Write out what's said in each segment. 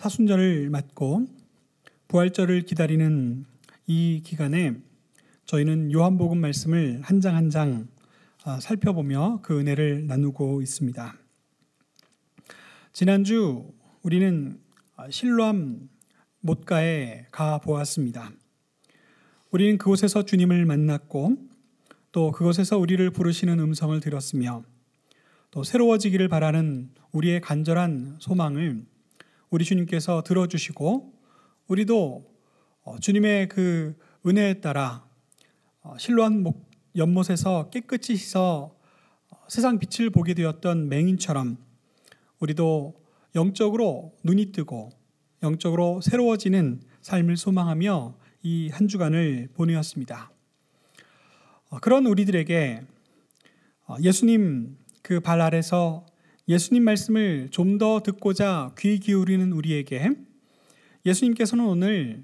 사순절을 맞고 부활절을 기다리는 이 기간에 저희는 요한복음 말씀을 한 장 한 장 살펴보며 그 은혜를 나누고 있습니다. 지난주 우리는 실로암 못가에 가 보았습니다. 우리는 그곳에서 주님을 만났고 또 그곳에서 우리를 부르시는 음성을 들었으며 또 새로워지기를 바라는 우리의 간절한 소망을 우리 주님께서 들어주시고 우리도 주님의 그 은혜에 따라 실로암 연못에서 깨끗이 씻어 세상 빛을 보게 되었던 맹인처럼 우리도 영적으로 눈이 뜨고 영적으로 새로워지는 삶을 소망하며 이 한 주간을 보내었습니다. 그런 우리들에게 예수님 그 발 아래서 예수님 말씀을 좀 더 듣고자 귀 기울이는 우리에게 예수님께서는 오늘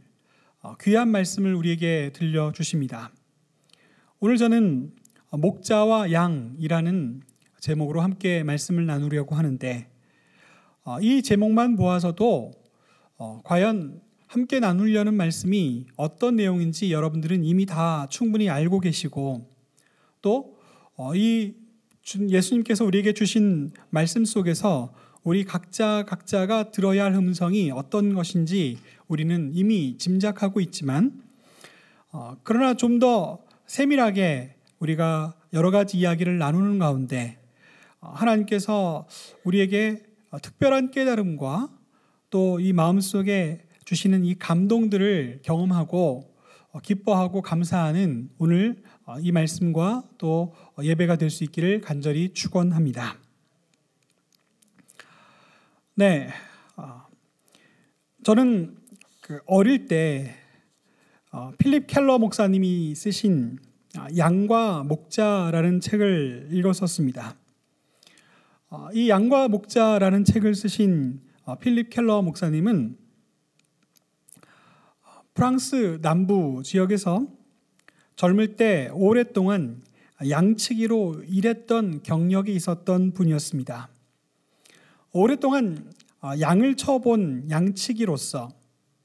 귀한 말씀을 우리에게 들려주십니다. 오늘 저는 목자와 양이라는 제목으로 함께 말씀을 나누려고 하는데 이 제목만 보아서도 과연 함께 나누려는 말씀이 어떤 내용인지 여러분들은 이미 다 충분히 알고 계시고 또 이 예수님께서 우리에게 주신 말씀 속에서 우리 각자가 들어야 할 음성이 어떤 것인지 우리는 이미 짐작하고 있지만 그러나 좀 더 세밀하게 우리가 여러 가지 이야기를 나누는 가운데 하나님께서 우리에게 특별한 깨달음과 또 이 마음속에 주시는 이 감동들을 경험하고 기뻐하고 감사하는 오늘 이 말씀과 또 예배가 될 수 있기를 간절히 축원합니다. 네, 저는 어릴 때 필립 켈러 목사님이 쓰신 양과 목자라는 책을 읽었었습니다. 이 양과 목자라는 책을 쓰신 필립 켈러 목사님은 프랑스 남부 지역에서 젊을 때 오랫동안 양치기로 일했던 경력이 있었던 분이었습니다. 오랫동안 양을 쳐본 양치기로서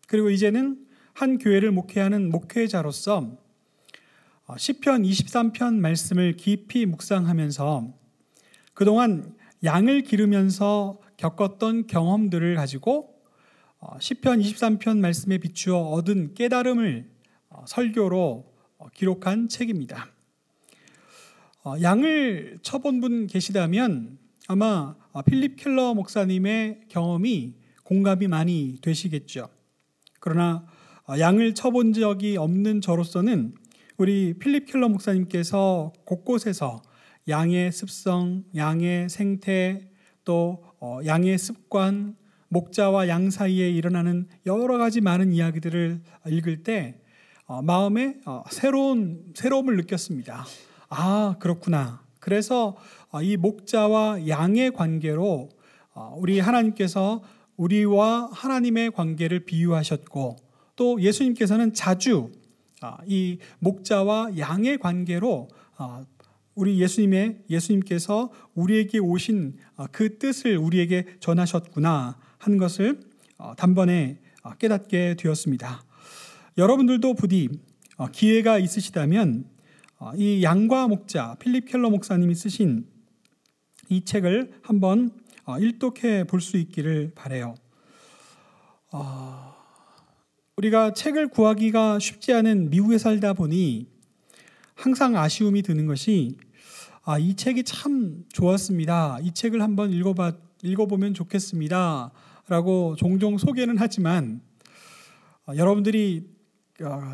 그리고 이제는 한 교회를 목회하는 목회자로서 시편 23편 말씀을 깊이 묵상하면서 그동안 양을 기르면서 겪었던 경험들을 가지고 시편 23편 말씀에 비추어 얻은 깨달음을 설교로 기록한 책입니다. 양을 쳐본 분 계시다면 아마 필립 켈러 목사님의 경험이 공감이 많이 되시겠죠. 그러나 양을 쳐본 적이 없는 저로서는 우리 필립 켈러 목사님께서 곳곳에서 양의 습성, 양의 생태, 또 양의 습관, 목자와 양 사이에 일어나는 여러 가지 많은 이야기들을 읽을 때 마음에 새로움을 느꼈습니다. 아, 그렇구나. 그래서 이 목자와 양의 관계로 우리 하나님께서 우리와 하나님의 관계를 비유하셨고 또 예수님께서는 자주 이 목자와 양의 관계로 우리 예수님께서 우리에게 오신 그 뜻을 우리에게 전하셨구나 하는 것을 단번에 깨닫게 되었습니다. 여러분들도 부디 기회가 있으시다면 이 양과 목자 필립 켈러 목사님이 쓰신 이 책을 한번 일독해 볼 수 있기를 바라요. 우리가 책을 구하기가 쉽지 않은 미국에 살다 보니 항상 아쉬움이 드는 것이 이 책이 참 좋았습니다. 이 책을 한번 읽어보면 좋겠습니다. 라고 종종 소개는 하지만 여러분들이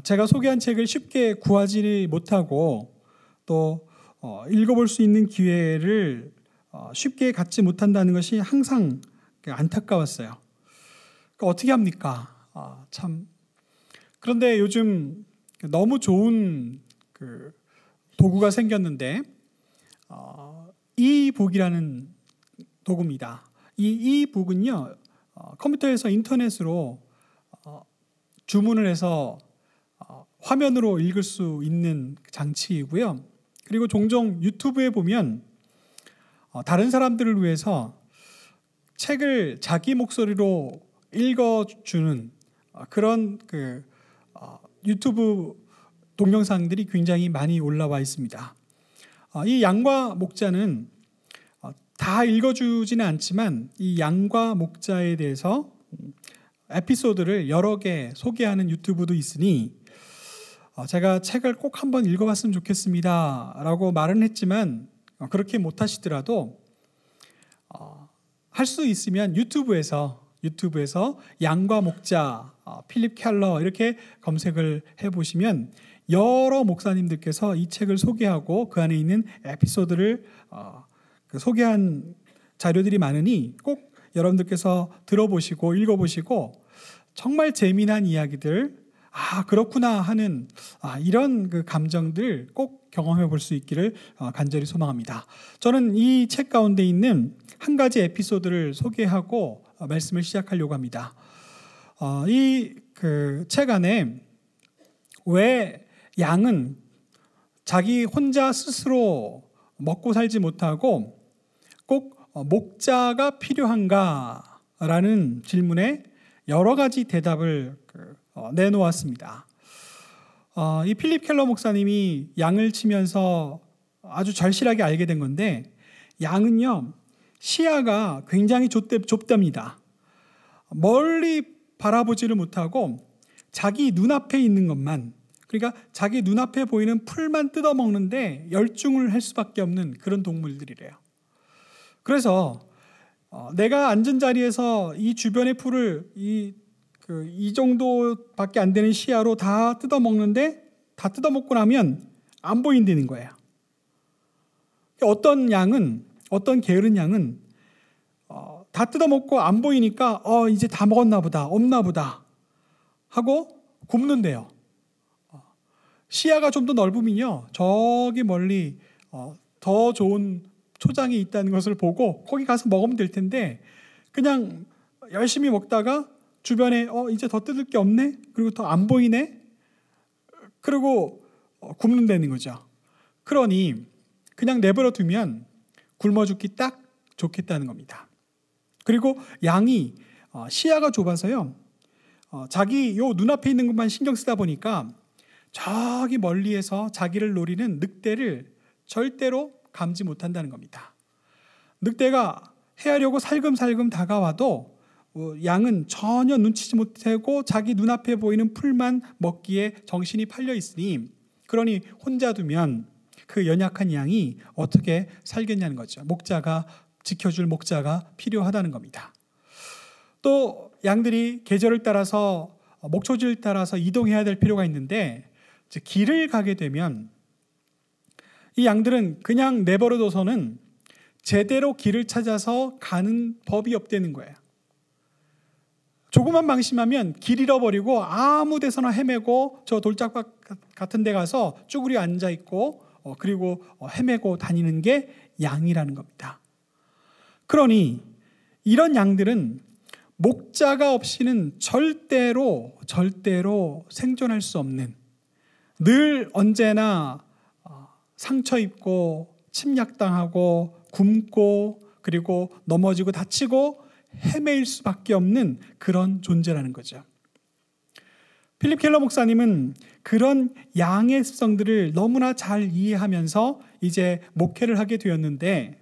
제가 소개한 책을 쉽게 구하지 못하고 또 읽어볼 수 있는 기회를 쉽게 갖지 못한다는 것이 항상 안타까웠어요. 어떻게 합니까? 참. 그런데 요즘 너무 좋은 도구가 생겼는데 이북이라는 도구입니다. 이 이북은요 컴퓨터에서 인터넷으로 주문을 해서 화면으로 읽을 수 있는 장치이고요. 그리고 종종 유튜브에 보면 다른 사람들을 위해서 책을 자기 목소리로 읽어주는 그런 유튜브 동영상들이 굉장히 많이 올라와 있습니다. 이 양과 목자는 다 읽어주지는 않지만 이 양과 목자에 대해서 에피소드를 여러 개 소개하는 유튜브도 있으니 제가 책을 꼭 한번 읽어봤으면 좋겠습니다 라고 말은 했지만 그렇게 못하시더라도 할 수 있으면 유튜브에서 양과 목자, 필립 켈러 이렇게 검색을 해보시면 여러 목사님들께서 이 책을 소개하고 그 안에 있는 에피소드를 소개한 자료들이 많으니 꼭 여러분들께서 들어보시고 읽어보시고 정말 재미난 이야기들, 그렇구나 하는 이런 그 감정들 꼭 경험해 볼 수 있기를 간절히 소망합니다. 저는 이 책 가운데 있는 한 가지 에피소드를 소개하고 말씀을 시작하려고 합니다. 이 책 안에 왜 양은 자기 혼자 스스로 먹고 살지 못하고 꼭 목자가 필요한가라는 질문에 여러 가지 대답을 내놓았습니다. 이 필립 켈러 목사님이 양을 치면서 아주 절실하게 알게 된 건데 양은요 시야가 굉장히 좁답니다. 멀리 바라보지를 못하고 자기 눈앞에 있는 것만, 그러니까 자기 눈앞에 보이는 풀만 뜯어먹는데 열중을 할 수밖에 없는 그런 동물들이래요. 그래서 내가 앉은 자리에서 이 주변의 풀을 이 정도밖에 안 되는 시야로 다 뜯어먹는데 다 뜯어먹고 나면 안 보인다는 거예요. 어떤 게으른 양은 다 뜯어먹고 안 보이니까 이제 다 먹었나 보다, 없나 보다 하고 굽는데요. 시야가 좀 더 넓으면요 저기 멀리 더 좋은 초장이 있다는 것을 보고 거기 가서 먹으면 될 텐데 그냥 열심히 먹다가 주변에 이제 더 뜯을 게 없네, 그리고 더 안 보이네, 그리고 굶는다는 거죠. 그러니 그냥 내버려 두면 굶어 죽기 딱 좋겠다는 겁니다. 그리고 양이 시야가 좁아서요 자기 요 눈앞에 있는 것만 신경 쓰다 보니까 저기 멀리에서 자기를 노리는 늑대를 절대로 감지 못한다는 겁니다. 늑대가 해하려고 살금살금 다가와도 양은 전혀 눈치지 못하고 자기 눈앞에 보이는 풀만 먹기에 정신이 팔려 있으니 그러니 혼자 두면 그 연약한 양이 어떻게 살겠냐는 거죠. 지켜줄 목자가 필요하다는 겁니다. 또 양들이 계절을 따라서 목초지를 따라서 이동해야 될 필요가 있는데 길을 가게 되면 이 양들은 그냥 내버려둬서는 제대로 길을 찾아서 가는 법이 없다는 거예요. 조금만 방심하면 길 잃어버리고 아무 데서나 헤매고 저 돌짝밭 같은 데 가서 쭈그려 앉아있고 그리고 헤매고 다니는 게 양이라는 겁니다. 그러니 이런 양들은 목자가 없이는 절대로 생존할 수 없는, 늘 언제나 상처 입고 침략당하고 굶고 그리고 넘어지고 다치고 헤매일 수밖에 없는 그런 존재라는 거죠. 필립 켈러 목사님은 그런 양의 습성들을 너무나 잘 이해하면서 이제 목회를 하게 되었는데,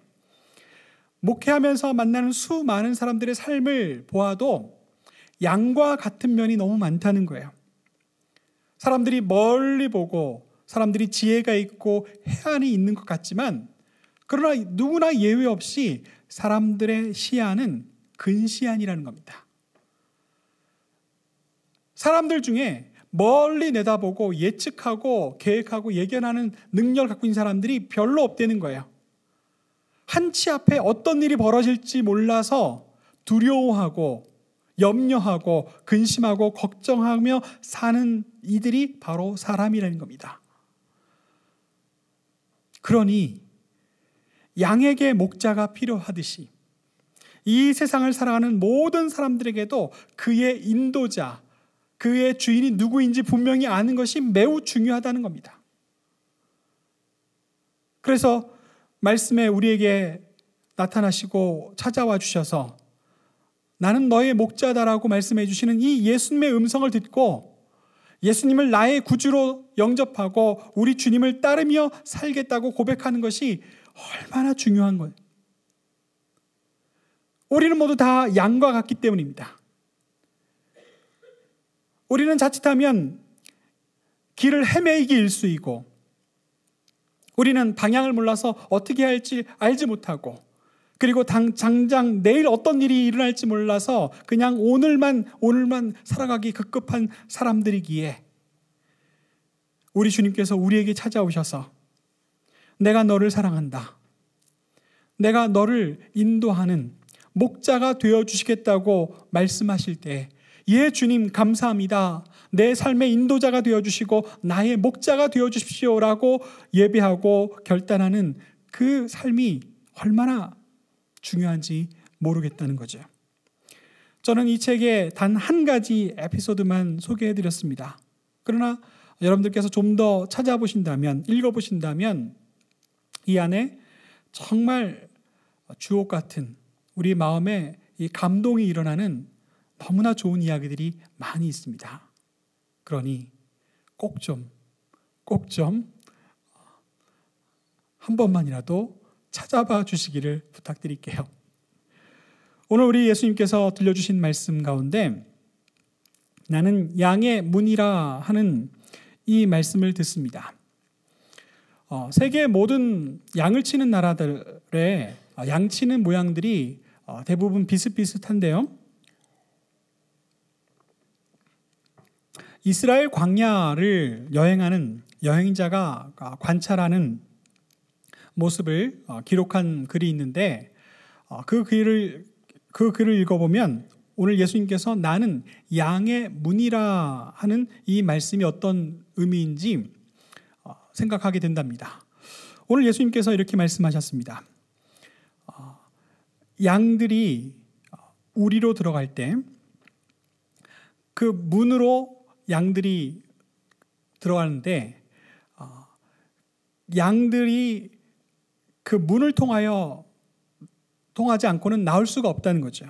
목회하면서 만나는 수많은 사람들의 삶을 보아도 양과 같은 면이 너무 많다는 거예요. 사람들이 멀리 보고 사람들이 지혜가 있고 해안이 있는 것 같지만 그러나 누구나 예외 없이 사람들의 시야는 근시안이라는 겁니다. 사람들 중에 멀리 내다보고 예측하고 계획하고 예견하는 능력을 갖고 있는 사람들이 별로 없다는 거예요. 한치 앞에 어떤 일이 벌어질지 몰라서 두려워하고 염려하고 근심하고 걱정하며 사는 이들이 바로 사람이라는 겁니다. 그러니 양에게 목자가 필요하듯이 이 세상을 살아가는 모든 사람들에게도 그의 인도자, 그의 주인이 누구인지 분명히 아는 것이 매우 중요하다는 겁니다. 그래서 말씀에 우리에게 나타나시고 찾아와 주셔서 나는 너의 목자다라고 말씀해 주시는 이 예수님의 음성을 듣고 예수님을 나의 구주로 영접하고 우리 주님을 따르며 살겠다고 고백하는 것이 얼마나 중요한 거예요. 우리는 모두 다 양과 같기 때문입니다. 우리는 자칫하면 길을 헤매이기 일쑤이고 우리는 방향을 몰라서 어떻게 할지 알지 못하고 그리고 당장 내일 어떤 일이 일어날지 몰라서 그냥 오늘만 살아가기 급급한 사람들이기에 우리 주님께서 우리에게 찾아오셔서 내가 너를 사랑한다. 내가 너를 인도하는 목자가 되어주시겠다고 말씀하실 때 예 주님 감사합니다. 내 삶의 인도자가 되어주시고 나의 목자가 되어주십시오라고 예배하고 결단하는 그 삶이 얼마나 중요한지 모르겠다는 거죠. 저는 이 책의 단 한 가지 에피소드만 소개해드렸습니다. 그러나 여러분들께서 좀 더 찾아보신다면, 읽어보신다면 이 안에 정말 주옥 같은 우리 마음에 이 감동이 일어나는 너무나 좋은 이야기들이 많이 있습니다. 그러니 꼭 좀 한 번만이라도 찾아봐 주시기를 부탁드릴게요. 오늘 우리 예수님께서 들려주신 말씀 가운데 나는 양의 문이라 하는 이 말씀을 듣습니다. 세계 모든 양을 치는 나라들의 양치는 모양들이 대부분 비슷비슷한데요. 이스라엘 광야를 여행하는 여행자가 관찰하는 모습을 기록한 글이 있는데 그 글을 읽어보면 오늘 예수님께서 나는 양의 문이라 하는 이 말씀이 어떤 의미인지 생각하게 된답니다. 오늘 예수님께서 이렇게 말씀하셨습니다. 양들이 우리로 들어갈 때 그 문으로 양들이 들어가는데 양들이 그 문을 통하지 않고는 나올 수가 없다는 거죠.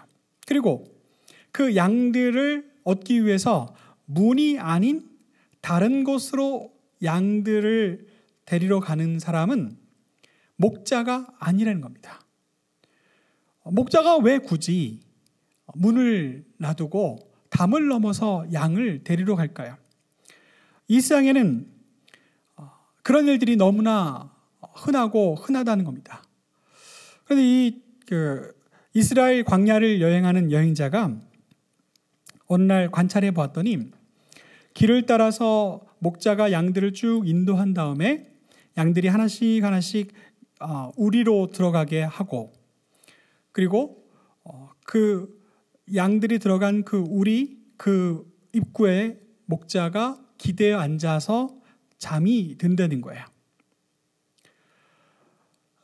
그리고 그 양들을 얻기 위해서 문이 아닌 다른 곳으로 양들을 데리러 가는 사람은 목자가 아니라는 겁니다. 목자가 왜 굳이 문을 놔두고 담을 넘어서 양을 데리러 갈까요? 이 세상에는 그런 일들이 너무나 흔하다는 겁니다. 그런데 이스라엘 광야를 여행하는 여행자가 어느 날 관찰해 보았더니 길을 따라서 목자가 양들을 쭉 인도한 다음에 양들이 하나씩 우리로 들어가게 하고 그리고 그 양들이 들어간 그 우리 그 입구에 목자가 기대어 앉아서 잠이 든다는 거예요.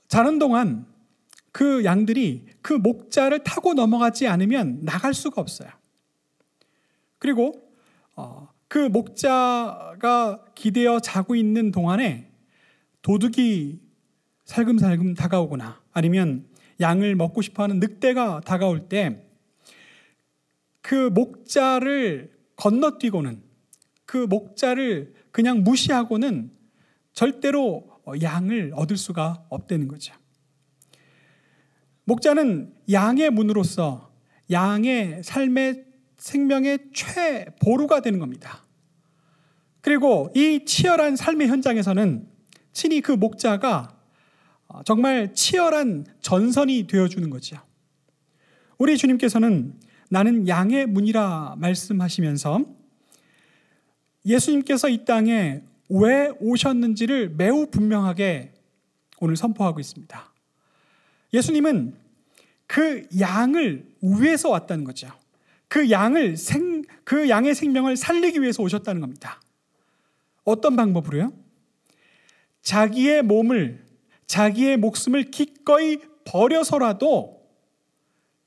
자는 동안 그 양들이 그 목자를 타고 넘어가지 않으면 나갈 수가 없어요. 그리고 그 목자가 기대어 자고 있는 동안에 도둑이 살금살금 다가오거나 아니면 양을 먹고 싶어하는 늑대가 다가올 때 그 목자를 건너뛰고는 그 목자를 그냥 무시하고는 절대로 양을 얻을 수가 없다는 거죠. 목자는 양의 문으로서 양의 삶의 생명의 최보루가 되는 겁니다. 그리고 이 치열한 삶의 현장에서는 친히 그 목자가 정말 치열한 전선이 되어주는 거죠. 우리 주님께서는 나는 양의 문이라 말씀하시면서 예수님께서 이 땅에 왜 오셨는지를 매우 분명하게 오늘 선포하고 있습니다. 예수님은 그 양을 위해서 왔다는 거죠. 그 양의 생명을 살리기 위해서 오셨다는 겁니다. 어떤 방법으로요? 자기의 목숨을 기꺼이 버려서라도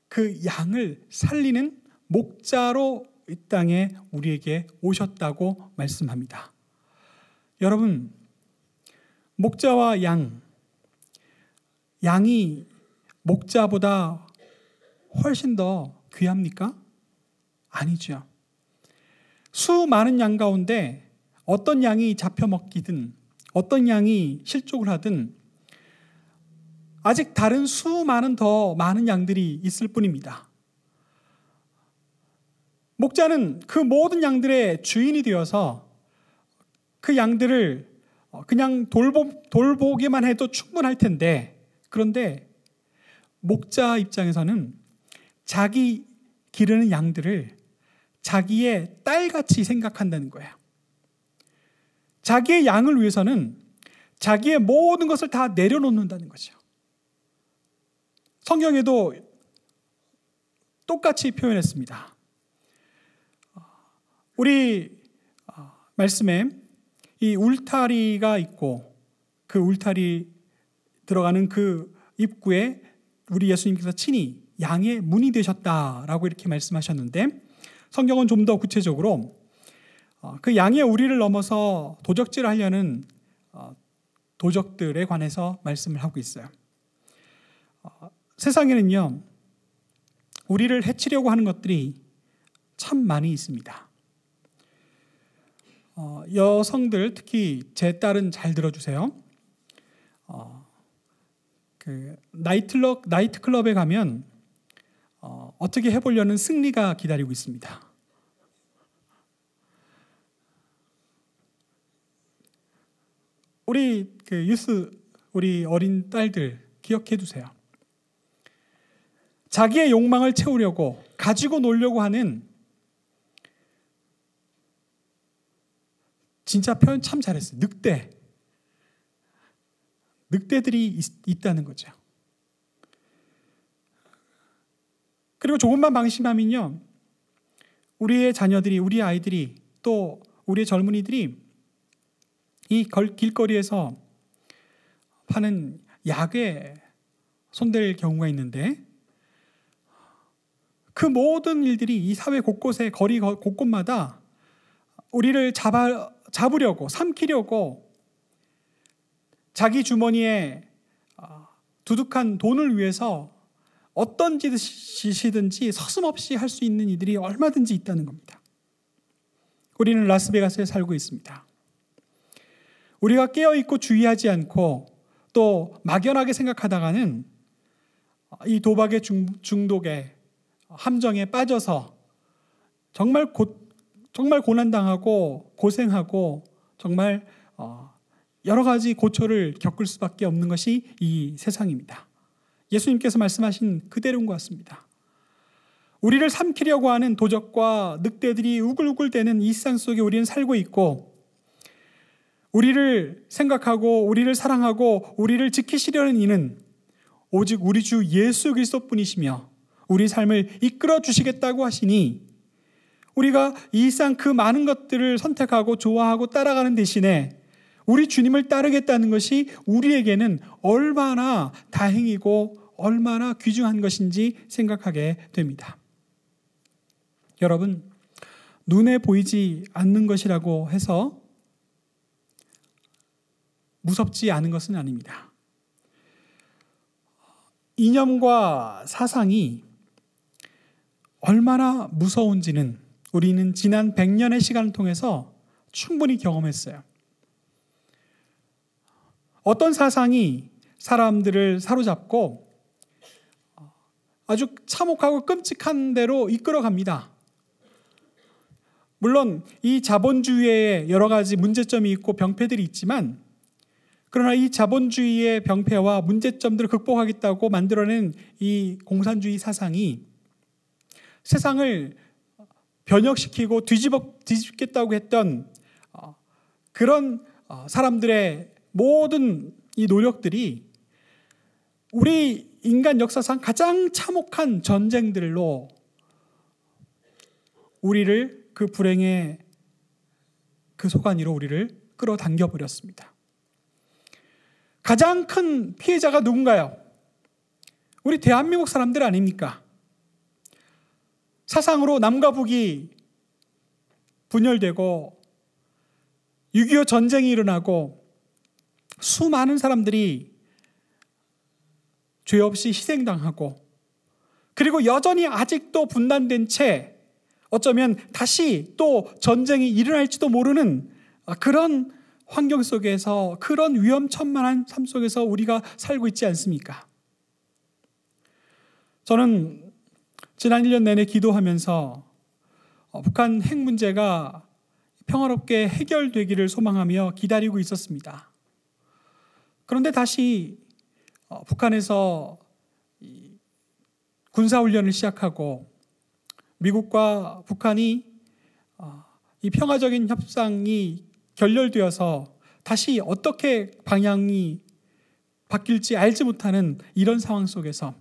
그 양을 살리는 목자로 이 땅에 우리에게 오셨다고 말씀합니다. 여러분, 목자와 양이 목자보다 훨씬 더 귀합니까? 아니죠. 수많은 양 가운데 어떤 양이 잡혀 먹기든 어떤 양이 실족을 하든 아직 다른 수많은 더 많은 양들이 있을 뿐입니다. 목자는 그 모든 양들의 주인이 되어서 그 양들을 그냥 돌보기만 해도 충분할 텐데, 그런데 목자 입장에서는 자기 기르는 양들을 자기의 딸같이 생각한다는 거예요. 자기의 양을 위해서는 자기의 모든 것을 다 내려놓는다는 거죠. 성경에도 똑같이 표현했습니다. 우리 말씀에 이 울타리가 있고 그 울타리 들어가는 그 입구에 우리 예수님께서 친히 양의 문이 되셨다라고 이렇게 말씀하셨는데, 성경은 좀 더 구체적으로 그 양의 우리를 넘어서 도적질을 하려는 도적들에 관해서 말씀을 하고 있어요. 세상에는요, 우리를 해치려고 하는 것들이 참 많이 있습니다. 여성들, 특히 제 딸은 잘 들어주세요. 그 나이트클럽에 가면 어떻게 해보려는 승리가 기다리고 있습니다. 우리 우리 어린 딸들 기억해 두세요. 자기의 욕망을 채우려고 가지고 놀려고 하는, 진짜 표현 참 잘했어요. 늑대들이 있다는 거죠. 그리고 조금만 방심하면요, 우리의 자녀들이, 우리 아이들이, 또 우리의 젊은이들이 이 길거리에서 파는 약에 손댈 경우가 있는데, 그 모든 일들이 이 사회 곳곳에, 거리 곳곳마다 우리를 잡으려고, 삼키려고 자기 주머니에 두둑한 돈을 위해서 어떤 짓이든지 서슴없이 할 수 있는 이들이 얼마든지 있다는 겁니다. 우리는 라스베가스에 살고 있습니다. 우리가 깨어있고 주의하지 않고 또 막연하게 생각하다가는 이 도박의 중독에, 함정에 빠져서 정말 고난당하고 고생하고 정말 여러 가지 고초를 겪을 수밖에 없는 것이 이 세상입니다. 예수님께서 말씀하신 그대로인 것 같습니다. 우리를 삼키려고 하는 도적과 늑대들이 우글우글대는 이 세상 속에 우리는 살고 있고, 우리를 생각하고 우리를 사랑하고 우리를 지키시려는 이는 오직 우리 주 예수 그리스도뿐이시며 우리 삶을 이끌어 주시겠다고 하시니, 우리가 이 세상 그 많은 것들을 선택하고 좋아하고 따라가는 대신에 우리 주님을 따르겠다는 것이 우리에게는 얼마나 다행이고 얼마나 귀중한 것인지 생각하게 됩니다. 여러분, 눈에 보이지 않는 것이라고 해서 무섭지 않은 것은 아닙니다. 이념과 사상이 얼마나 무서운지는 우리는 지난 100년의 시간을 통해서 충분히 경험했어요. 어떤 사상이 사람들을 사로잡고 아주 참혹하고 끔찍한 대로 이끌어갑니다. 물론 이 자본주의에 여러 가지 문제점이 있고 병폐들이 있지만, 그러나 이 자본주의의 병폐와 문제점들을 극복하겠다고 만들어낸 이 공산주의 사상이 세상을 변혁시키고 뒤집겠다고 했던 그런 사람들의 모든 이 노력들이 우리 인간 역사상 가장 참혹한 전쟁들로 우리를 그 불행의 그 소관위로 우리를 끌어당겨 버렸습니다. 가장 큰 피해자가 누군가요? 우리 대한민국 사람들 아닙니까? 사상으로 남과 북이 분열되고 6.25 전쟁이 일어나고 수많은 사람들이 죄 없이 희생당하고, 그리고 여전히 아직도 분단된 채 어쩌면 다시 또 전쟁이 일어날지도 모르는 그런 환경 속에서, 그런 위험천만한 삶 속에서 우리가 살고 있지 않습니까? 저는 지난 1년 내내 기도하면서 북한 핵 문제가 평화롭게 해결되기를 소망하며 기다리고 있었습니다. 그런데 다시 북한에서 군사훈련을 시작하고 미국과 북한이 이 평화적인 협상이 결렬되어서 다시 어떻게 방향이 바뀔지 알지 못하는 이런 상황 속에서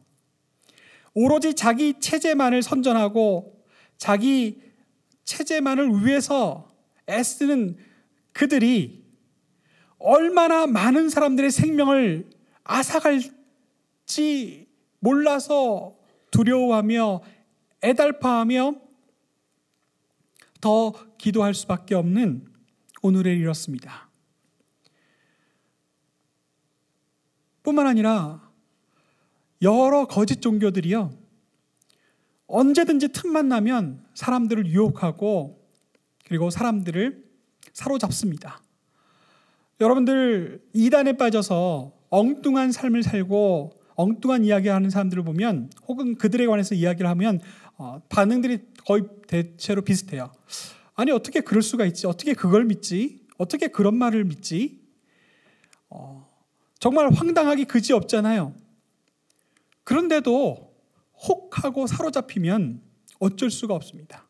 오로지 자기 체제만을 선전하고 자기 체제만을 위해서 애쓰는 그들이 얼마나 많은 사람들의 생명을 앗아갈지 몰라서 두려워하며 애달파하며 더 기도할 수밖에 없는 오늘에 이렇습니다. 뿐만 아니라 여러 거짓 종교들이요, 언제든지 틈만 나면 사람들을 유혹하고 그리고 사람들을 사로잡습니다. 여러분들 이단에 빠져서 엉뚱한 삶을 살고 엉뚱한 이야기하는 사람들을 보면, 혹은 그들에 관해서 이야기를 하면 반응들이 거의 대체로 비슷해요. 아니, 어떻게 그럴 수가 있지? 어떻게 그걸 믿지? 어떻게 그런 말을 믿지? 정말 황당하기 그지없잖아요. 그런데도 혹하고 사로잡히면 어쩔 수가 없습니다.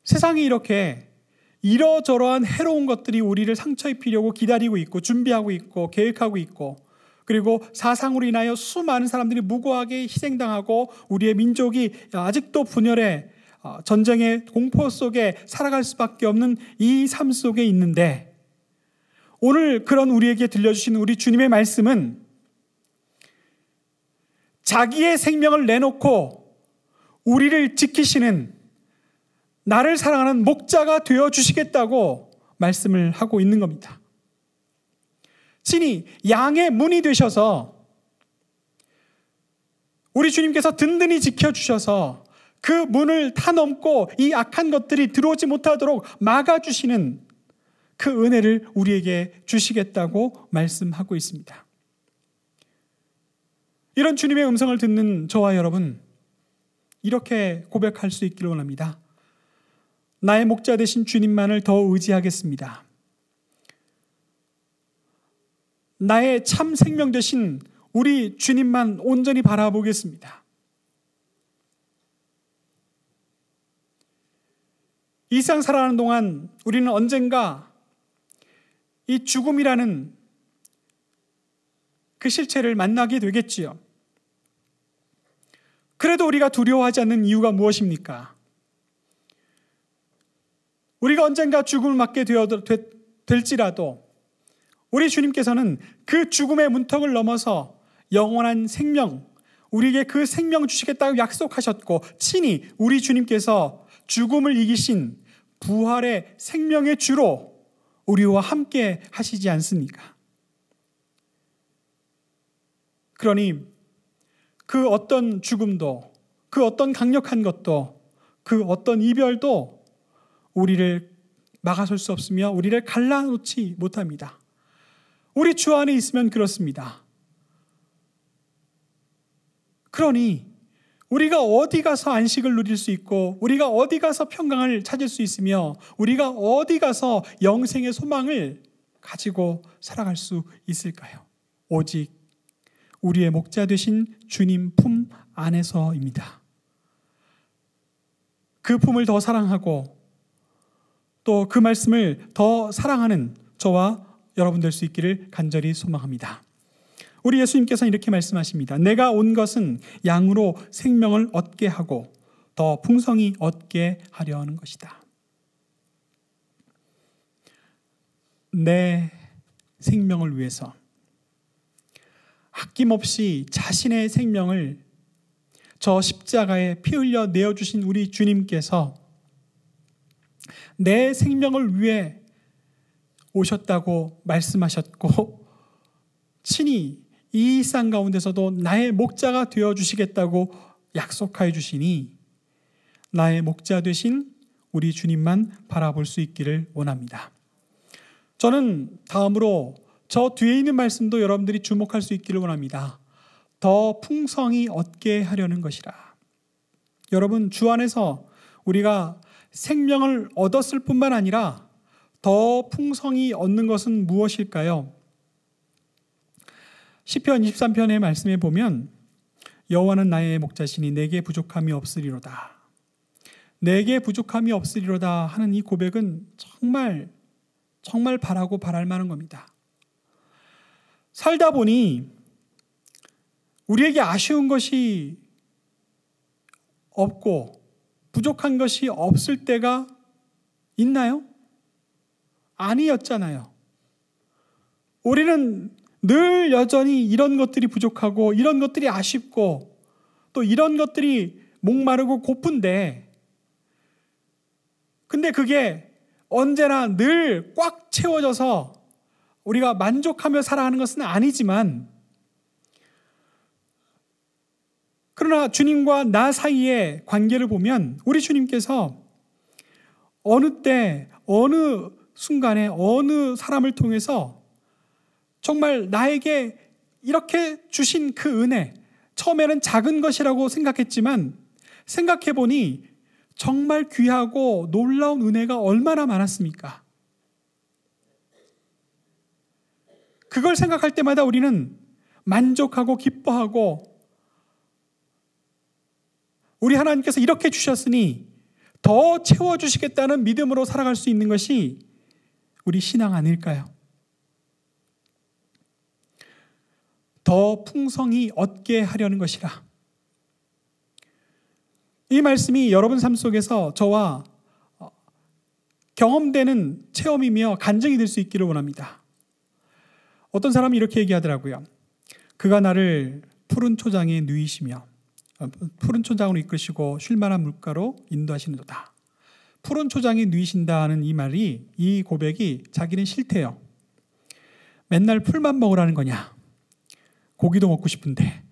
세상이 이렇게 이러저러한 해로운 것들이 우리를 상처 입히려고 기다리고 있고 준비하고 있고 계획하고 있고, 그리고 사상으로 인하여 수많은 사람들이 무고하게 희생당하고 우리의 민족이 아직도 분열의 전쟁의 공포 속에 살아갈 수밖에 없는 이 삶 속에 있는데, 오늘 그런 우리에게 들려주신 우리 주님의 말씀은 자기의 생명을 내놓고 우리를 지키시는, 나를 사랑하는 목자가 되어주시겠다고 말씀을 하고 있는 겁니다. 친히 양의 문이 되셔서 우리 주님께서 든든히 지켜주셔서 그 문을 타넘고 이 악한 것들이 들어오지 못하도록 막아주시는 그 은혜를 우리에게 주시겠다고 말씀하고 있습니다. 이런 주님의 음성을 듣는 저와 여러분, 이렇게 고백할 수 있기를 원합니다. 나의 목자 되신 주님만을 더 의지하겠습니다. 나의 참 생명 되신 우리 주님만 온전히 바라보겠습니다. 이 세상 살아가는 동안 우리는 언젠가 이 죽음이라는 그 실체를 만나게 되겠지요. 그래도 우리가 두려워하지 않는 이유가 무엇입니까? 우리가 언젠가 죽음을 맞게 될지라도 우리 주님께서는 그 죽음의 문턱을 넘어서 영원한 생명, 우리에게 그 생명 주시겠다고 약속하셨고, 친히 우리 주님께서 죽음을 이기신 부활의 생명의 주로 우리와 함께 하시지 않습니까? 그러니 그 어떤 죽음도, 그 어떤 강력한 것도, 그 어떤 이별도 우리를 막아설 수 없으며 우리를 갈라놓지 못합니다. 우리 주 안에 있으면 그렇습니다. 그러니 우리가 어디 가서 안식을 누릴 수 있고, 우리가 어디 가서 평강을 찾을 수 있으며, 우리가 어디 가서 영생의 소망을 가지고 살아갈 수 있을까요? 오직 우리의 목자 되신 주님 품 안에서입니다. 그 품을 더 사랑하고 또 그 말씀을 더 사랑하는 저와 여러분 될 수 있기를 간절히 소망합니다. 우리 예수님께서는 이렇게 말씀하십니다. 내가 온 것은 양으로 생명을 얻게 하고 더 풍성히 얻게 하려 하는 것이다. 내 생명을 위해서 아낌없이 자신의 생명을 저 십자가에 피 흘려 내어주신 우리 주님께서 내 생명을 위해 오셨다고 말씀하셨고, 친히 이 쌍 가운데서도 나의 목자가 되어주시겠다고 약속하여 주시니 나의 목자 되신 우리 주님만 바라볼 수 있기를 원합니다. 저는 다음으로 저 뒤에 있는 말씀도 여러분들이 주목할 수 있기를 원합니다. 더 풍성히 얻게 하려는 것이라. 여러분, 주 안에서 우리가 생명을 얻었을 뿐만 아니라 더 풍성히 얻는 것은 무엇일까요? 시편 23편의 말씀에 보면 여호와는 나의 목자시니 내게 부족함이 없으리로다. 내게 부족함이 없으리로다 하는 이 고백은 정말 바라고 바랄 만한 겁니다. 살다 보니 우리에게 아쉬운 것이 없고 부족한 것이 없을 때가 있나요? 아니었잖아요. 우리는 늘 여전히 이런 것들이 부족하고 이런 것들이 아쉽고 또 이런 것들이 목마르고 고픈데, 근데 그게 언제나 늘 꽉 채워져서 우리가 만족하며 살아가는 것은 아니지만, 그러나 주님과 나 사이의 관계를 보면 우리 주님께서 어느 때, 어느 순간에, 어느 사람을 통해서 정말 나에게 이렇게 주신 그 은혜, 처음에는 작은 것이라고 생각했지만 생각해보니 정말 귀하고 놀라운 은혜가 얼마나 많았습니까? 그걸 생각할 때마다 우리는 만족하고 기뻐하고, 우리 하나님께서 이렇게 주셨으니 더 채워주시겠다는 믿음으로 살아갈 수 있는 것이 우리 신앙 아닐까요? 더 풍성히 얻게 하려는 것이라. 이 말씀이 여러분 삶 속에서 저와 경험되는 체험이며 간증이 될 수 있기를 원합니다. 어떤 사람이 이렇게 얘기하더라고요. 그가 나를 푸른 초장에 누이시며 푸른 초장으로 이끄시고 쉴만한 물가로 인도하시는도다. 푸른 초장에 누이신다는 이 말이, 이 고백이 자기는 싫대요. 맨날 풀만 먹으라는 거냐? 고기도 먹고 싶은데.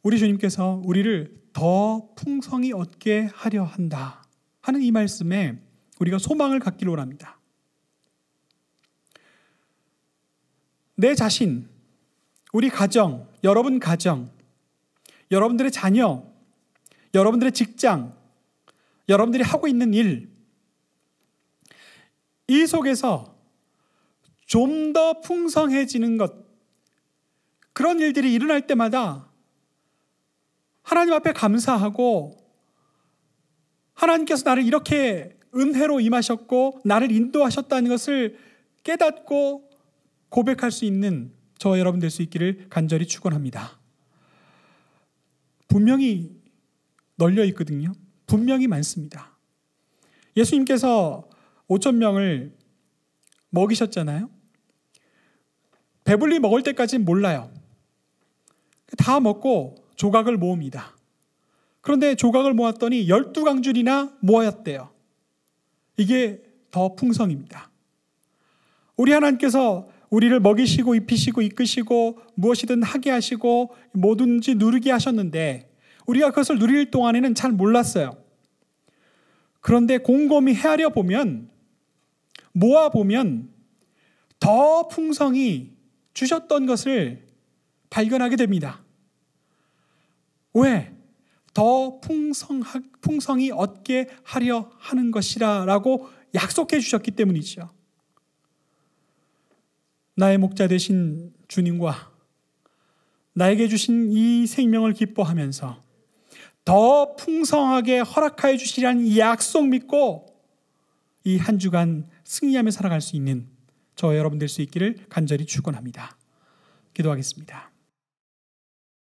우리 주님께서 우리를 더 풍성히 얻게 하려 한다 하는 이 말씀에 우리가 소망을 갖기를 원합니다. 내 자신, 우리 가정, 여러분 가정, 여러분들의 자녀, 여러분들의 직장, 여러분들이 하고 있는 일, 이 속에서 좀 더 풍성해지는 것, 그런 일들이 일어날 때마다 하나님 앞에 감사하고, 하나님께서 나를 이렇게 은혜로 임하셨고 나를 인도하셨다는 것을 깨닫고 고백할 수 있는 저와 여러분 될 수 있기를 간절히 축원합니다. 분명히 널려 있거든요. 분명히 많습니다. 예수님께서 5,000명을 먹이셨잖아요. 배불리 먹을 때까지는 몰라요. 다 먹고 조각을 모읍니다. 그런데 조각을 모았더니 12강줄이나 모았대요. 이게 더 풍성입니다. 우리 하나님께서 우리를 먹이시고 입히시고 이끄시고 무엇이든 하게 하시고 뭐든지 누리게 하셨는데 우리가 그것을 누릴 동안에는 잘 몰랐어요. 그런데 곰곰이 헤아려 보면, 모아보면 더 풍성히 주셨던 것을 발견하게 됩니다. 왜? 더 풍성히 얻게 하려 하는 것이라 라고 약속해 주셨기 때문이죠. 나의 목자 되신 주님과 나에게 주신 이 생명을 기뻐하면서 더 풍성하게 허락하여 주시리라는 이 약속 믿고 이 한 주간 승리하며 살아갈 수 있는 저와 여러분 될 수 있기를 간절히 축원합니다. 기도하겠습니다.